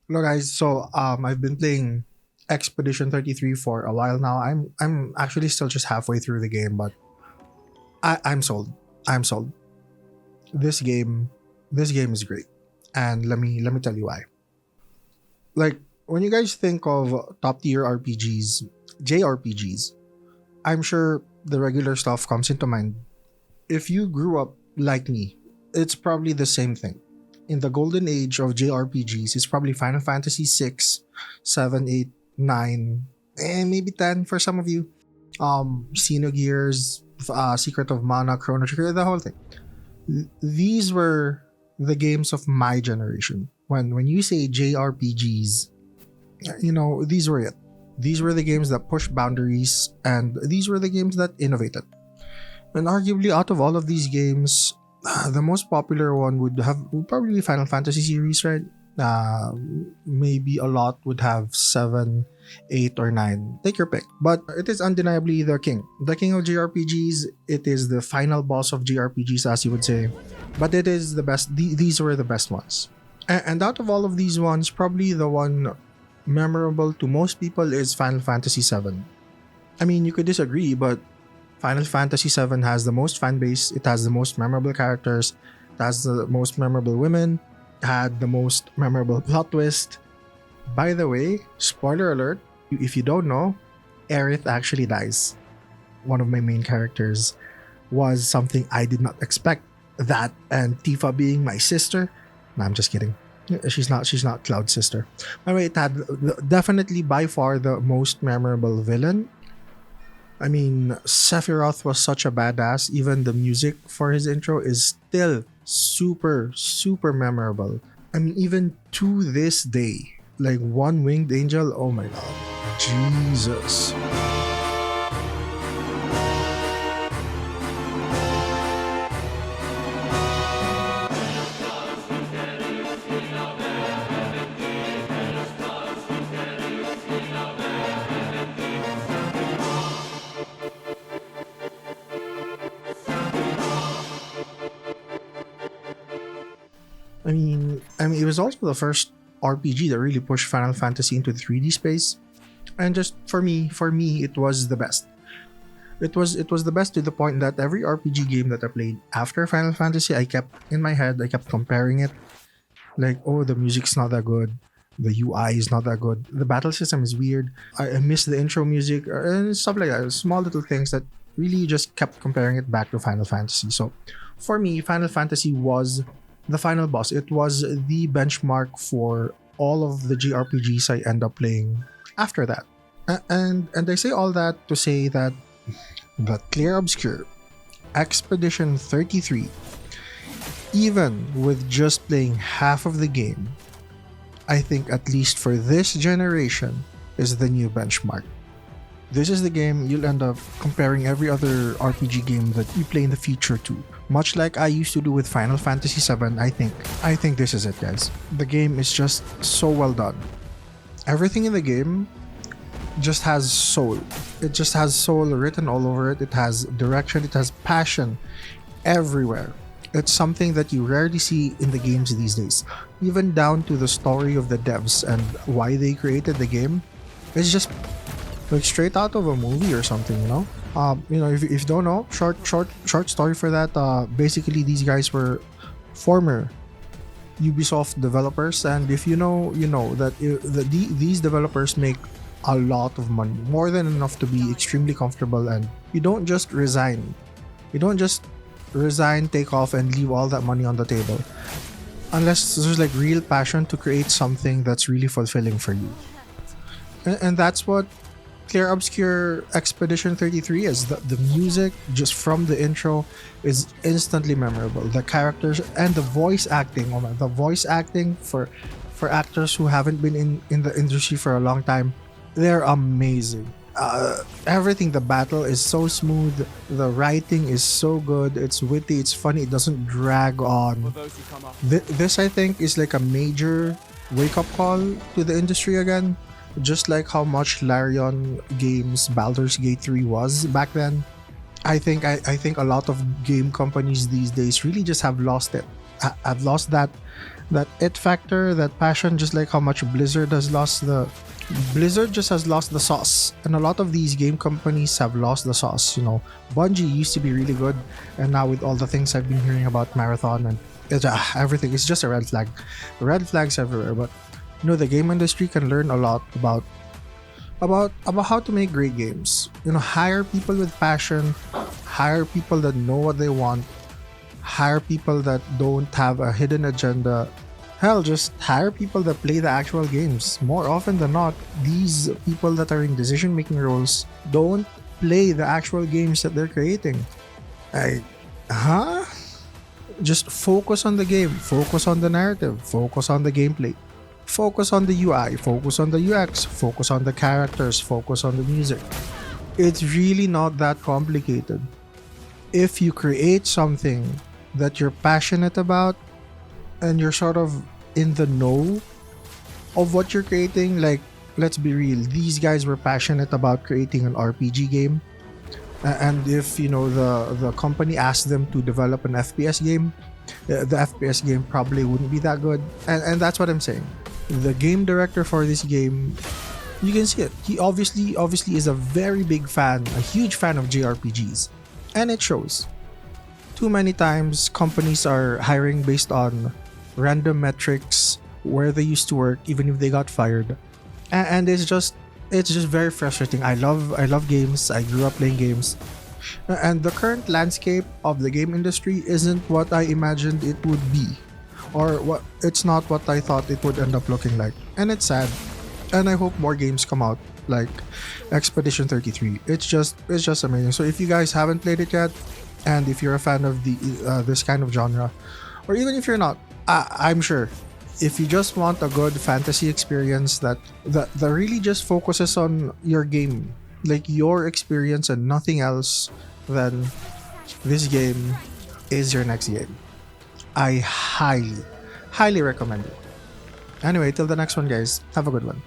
Hello guys, I've been playing Expedition 33 for a while now. I'm actually still just halfway through the game, but I'm sold. I'm sold. This game this game is great. And let me tell you why. Like when you guys think of top tier RPGs, JRPGs, I'm sure the regular stuff comes into mind. If you grew up like me, it's probably the same thing. In the golden age of JRPGs, it's probably Final Fantasy VI, 7, 8, 9, and maybe 10 for some of you. Xenogears, Secret of Mana, Chrono Trigger, the whole thing. These were the games of my generation. When you say JRPGs, these were it. These were the games that pushed boundaries, and these were the games that innovated. And arguably, out of all of these games, the most popular one would probably be Final Fantasy series, right? Maybe a lot would have 7, 8, or 9. Take your pick. But it is undeniably the king of JRPGs. It is the final boss of JRPGs, as you would say. But it is the best. These were the best ones. And out of all of these ones, probably the one memorable to most people is Final Fantasy VII. I mean, you could disagree, but Final Fantasy VII has the most fan base. It has the most memorable characters. It has the most memorable women. Had the most memorable plot twist. By the way, spoiler alert, if you don't know, Aerith actually dies. One of my main characters was something I did not expect. That and Tifa being my sister. No, I'm just kidding. She's not Cloud's sister. By the way, it had definitely by far the most memorable villain. I mean, Sephiroth was such a badass. Even the music for his intro is still super, super memorable. I mean, even to this day, like One Winged Angel, oh my god. Jesus. I mean, it was also the first RPG that really pushed Final Fantasy into the 3D space, and just for me, it was the best. It was the best to the point that every RPG game that I played after Final Fantasy, I kept in my head, I kept comparing it. Like, oh, the music's not that good, the UI is not that good, the battle system is weird. I miss the intro music and stuff like that. Small little things that really just kept comparing it back to Final Fantasy. So, for me, Final Fantasy was the final boss. It was the benchmark for all of the JRPGs I end up playing after that. And I say all that to say that the Clear Obscure Expedition 33, even with just playing half of the game, I think at least for this generation is the new benchmark. This is the game you'll end up comparing every other RPG game that you play in the future to. Much like I used to do with Final Fantasy VII, I think this is it, guys. The game is just so well done. Everything in the game just has soul. It just has soul written all over it. It has direction, it has passion everywhere. It's something that you rarely see in the games these days. Even down to the story of the devs and why they created the game. It's just like straight out of a movie or something, you know. If you don't know, short story for that. Basically, these guys were former Ubisoft developers, and if you know, you know that these developers make a lot of money, more than enough to be extremely comfortable. And you don't just resign. You don't just resign, take off, and leave all that money on the table, unless there's like real passion to create something that's really fulfilling for you. And that's what Clear Obscure Expedition 33 is. The music, just from the intro, is instantly memorable. The characters and the voice acting, oh man, the voice acting for actors who haven't been in the industry for a long time, they're amazing. Everything, the battle is so smooth, the writing is so good, it's witty, it's funny, it doesn't drag on. This, I think, is like a major wake up call to the industry again. Just like how much Larion Games Baldur's Gate 3 was back then. I think a lot of game companies these days really just have lost it. I've lost that it factor, that passion, just like how much Blizzard just has lost the sauce. And a lot of these game companies have lost the sauce. Bungie used to be really good, and now with all the things I've been hearing about Marathon and everything, it's just a red flag. Red flags everywhere. But the game industry can learn a lot about how to make great games. Hire people with passion, hire people that know what they want, hire people that don't have a hidden agenda. Hell, just hire people that play the actual games. More often than not, these people that are in decision making roles don't play the actual games that they're creating. Huh? Just focus on the game, focus on the narrative, focus on the gameplay, focus on the UI, focus on the UX, focus on the characters, focus on the music. It's really not that complicated. If you create something that you're passionate about and you're sort of in the know of what you're creating, like, let's be real, these guys were passionate about creating an RPG game. And if the company asked them to develop an FPS game, the FPS game probably wouldn't be that good. And that's what I'm saying. The game director for this game, you can see it. He obviously is a very big fan, a huge fan of JRPGs, and it shows. Too many times companies are hiring based on random metrics, where they used to work, even if they got fired, and it's just very frustrating. I love games. I grew up playing games, and the current landscape of the game industry isn't what I imagined it would be, or it's not what I thought it would end up looking like, and it's sad. And I hope more games come out like Expedition 33. It's just amazing. So if you guys haven't played it yet, and if you're a fan of this kind of genre, or even if you're not, I'm sure if you just want a good fantasy experience that really just focuses on your game, like your experience and nothing else, then this game is your next game. I highly recommend it. Anyway, till the next one, guys, have a good one.